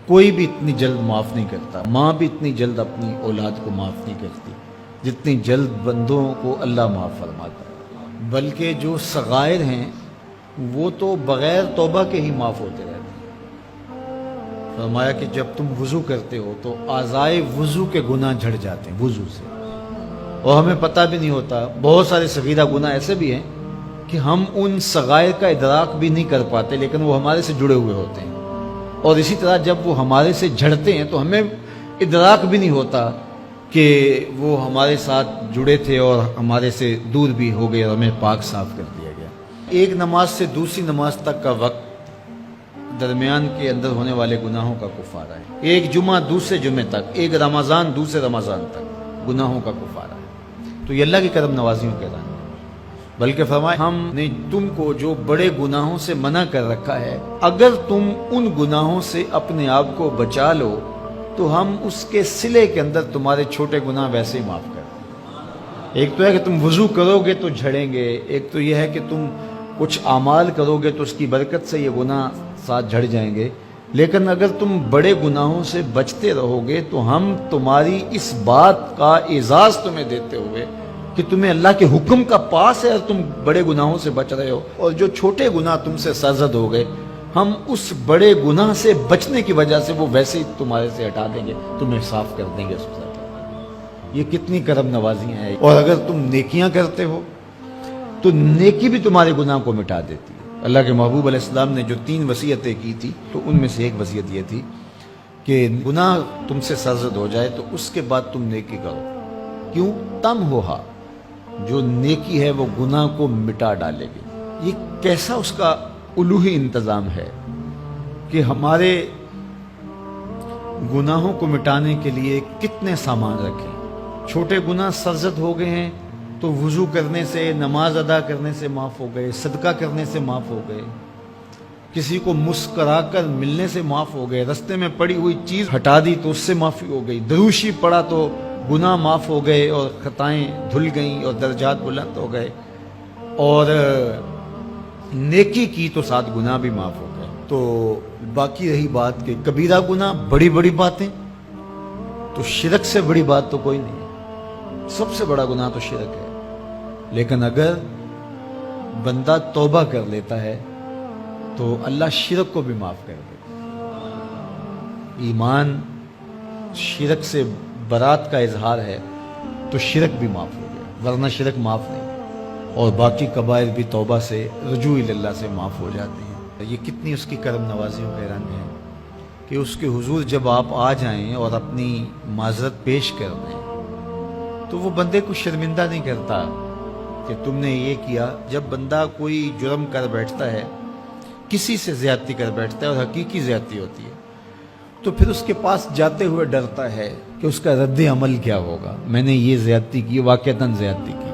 کوئی بھی اتنی جلد معاف نہیں کرتا، ماں بھی اتنی جلد اپنی اولاد کو معاف نہیں کرتی جتنی جلد بندوں کو اللہ معاف فرماتا ہے۔ بلکہ جو صغائر ہیں وہ تو بغیر توبہ کے ہی معاف ہوتے رہتے ہیں۔ فرمایا کہ جب تم وضو کرتے ہو تو اعضائے وضو کے گناہ جھڑ جاتے ہیں وضو سے، اور ہمیں پتہ بھی نہیں ہوتا۔ بہت سارے صغیرہ گناہ ایسے بھی ہیں کہ ہم ان صغائر کا ادراک بھی نہیں کر پاتے، لیکن وہ ہمارے سے جڑے ہوئے ہوتے ہیں، اور اسی طرح جب وہ ہمارے سے جھڑتے ہیں تو ہمیں ادراک بھی نہیں ہوتا کہ وہ ہمارے ساتھ جڑے تھے اور ہمارے سے دور بھی ہو گئے اور ہمیں پاک صاف کر دیا گیا۔ ایک نماز سے دوسری نماز تک کا وقت درمیان کے اندر ہونے والے گناہوں کا کفارہ ہے۔ ایک جمعہ دوسرے جمعے تک، ایک رمضان دوسرے رمضان تک گناہوں کا کفارہ ہے۔ تو یہ اللہ کی کرم نوازیوں کے رنگ ہے۔ بلکہ فرمایا ہم نے تم کو جو بڑے گناہوں سے منع کر رکھا ہے، اگر تم ان گناہوں سے اپنے آپ کو بچا لو تو ہم اس کے صلے کے اندر تمہارے چھوٹے گناہ ویسے ہی معاف کر دیں۔ ایک تو ہے کہ تم وضو کرو گے تو جھڑیں گے، ایک تو یہ ہے کہ تم کچھ اعمال کرو گے تو اس کی برکت سے یہ گناہ ساتھ جھڑ جائیں گے، لیکن اگر تم بڑے گناہوں سے بچتے رہو گے تو ہم تمہاری اس بات کا اعزاز تمہیں دیتے ہوئے کہ تمہیں اللہ کے حکم کا پاس ہے اور تم بڑے گناہوں سے بچ رہے ہو، اور جو چھوٹے گناہ تم سے سرزد ہو گئے ہم اس بڑے گناہ سے بچنے کی وجہ سے وہ ویسے ہی تمہارے سے ہٹا دیں گے، تمہیں صاف کر دیں گے اس سے۔ یہ کتنی کرم نوازیاں ہیں۔ اور اگر تم نیکیاں کرتے ہو تو نیکی بھی تمہارے گناہ کو مٹا دیتی ہے۔ اللہ کے محبوب علیہ السلام نے جو 3 وصیتیں کی تھی تو ان میں سے ایک وصیت یہ تھی کہ گناہ تم سے سرزد ہو جائے تو اس کے بعد تم نیکی کرو، کیوں؟ تم ہوہا، جو نیکی ہے وہ گناہ کو مٹا ڈالے گی۔ یہ کیسا اس کا الوہی انتظام ہے کہ ہمارے گناہوں کو مٹانے کے لیے کتنے سامان رکھیں۔ چھوٹے گناہ سرزد ہو گئے ہیں تو وضو کرنے سے، نماز ادا کرنے سے معاف ہو گئے، صدقہ کرنے سے معاف ہو گئے، کسی کو مسکرا کر ملنے سے معاف ہو گئے، رستے میں پڑی ہوئی چیز ہٹا دی تو اس سے معافی ہو گئی، دروشی پڑا تو گناہ معاف ہو گئے اور خطائیں دھل گئیں اور درجات بلند ہو گئے، اور نیکی کی تو ساتھ گناہ بھی معاف ہو گئے۔ تو باقی رہی بات کہ کبیرہ گناہ، بڑی بڑی باتیں، تو شرک سے بڑی بات تو کوئی نہیں ہے، سب سے بڑا گناہ تو شرک ہے۔ لیکن اگر بندہ توبہ کر لیتا ہے تو اللہ شرک کو بھی معاف کر دیتا ہے۔ ایمان شرک سے برات کا اظہار ہے تو شرک بھی معاف ہو گیا، ورنہ شرک معاف نہیں، اور باقی کبائر بھی توبہ سے، رجوع اللہ سے معاف ہو جاتے ہیں۔ یہ کتنی اس کی کرم نوازیوں کا رنگ ہے کہ اس کے حضور جب آپ آ جائیں اور اپنی معذرت پیش کر دیں تو وہ بندے کو شرمندہ نہیں کرتا کہ تم نے یہ کیا۔ جب بندہ کوئی جرم کر بیٹھتا ہے، کسی سے زیادتی کر بیٹھتا ہے اور حقیقی زیادتی ہوتی ہے، تو پھر اس کے پاس جاتے ہوئے ڈرتا ہے کہ اس کا رد عمل کیا ہوگا۔ میں نے یہ زیادتی کی، واقعتاً زیادتی کی،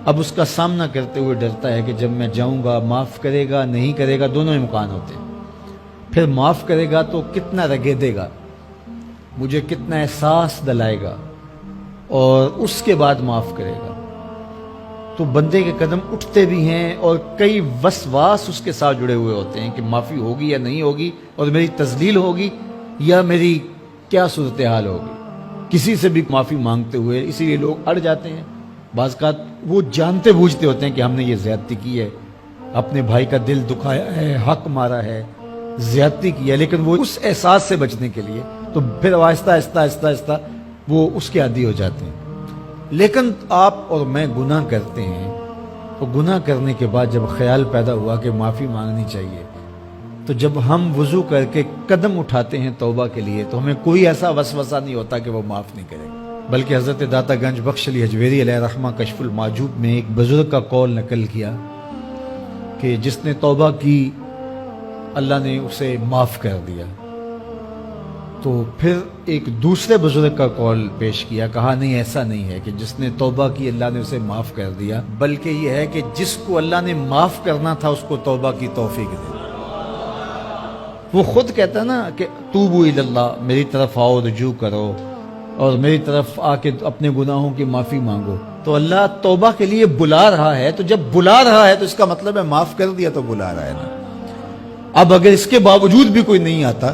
اب اس کا سامنا کرتے ہوئے ڈرتا ہے کہ جب میں جاؤں گا معاف کرے گا نہیں کرے گا، دونوں امکان ہوتے ہیں۔ پھر معاف کرے گا تو کتنا رگیدے گا، مجھے کتنا احساس دلائے گا، اور اس کے بعد معاف کرے گا تو بندے کے قدم اٹھتے بھی ہیں، اور کئی وسواس اس کے ساتھ جڑے ہوئے ہوتے ہیں کہ معافی ہوگی یا نہیں ہوگی، اور میری تذلیل ہوگی یا میری کیا صورتحال ہوگی۔ کسی سے بھی معافی مانگتے ہوئے اسی لیے لوگ اڑ جاتے ہیں۔ بعض اوقات وہ جانتے بوجھتے ہوتے ہیں کہ ہم نے یہ زیادتی کی ہے، اپنے بھائی کا دل دکھایا ہے، حق مارا ہے، زیادتی کی ہے، لیکن وہ اس احساس سے بچنے کے لیے تو پھر آہستہ آہستہ آہستہ آہستہ وہ اس کے عادی ہو جاتے ہیں۔ لیکن آپ اور میں گناہ کرتے ہیں تو گناہ کرنے کے بعد جب خیال پیدا ہوا کہ معافی مانگنی چاہیے، تو جب ہم وضو کر کے قدم اٹھاتے ہیں توبہ کے لیے تو ہمیں کوئی ایسا وسوسہ نہیں ہوتا کہ وہ معاف نہیں کرے گا۔ بلکہ حضرت داتا گنج بخش علی حجویری علیہ رحمہ کشف المعجوب میں ایک بزرگ کا قول نقل کیا کہ جس نے توبہ کی اللہ نے اسے معاف کر دیا۔ تو پھر ایک دوسرے بزرگ کا قول پیش کیا، کہا نہیں ایسا نہیں ہے کہ جس نے توبہ کی اللہ نے اسے معاف کر دیا، بلکہ یہ ہے کہ جس کو اللہ نے معاف کرنا تھا اس کو توبہ کی توفیق دی۔ وہ خود کہتا ہے نا کہ توبوا الی اللہ، میری طرف آؤ، رجوع کرو اور میری طرف آ کے اپنے گناہوں کی معافی مانگو۔ تو اللہ توبہ کے لیے بلا رہا ہے، تو جب بلا رہا ہے تو اس کا مطلب ہے معاف کر دیا تو بلا رہا ہے نا۔ اب اگر اس کے باوجود بھی کوئی نہیں آتا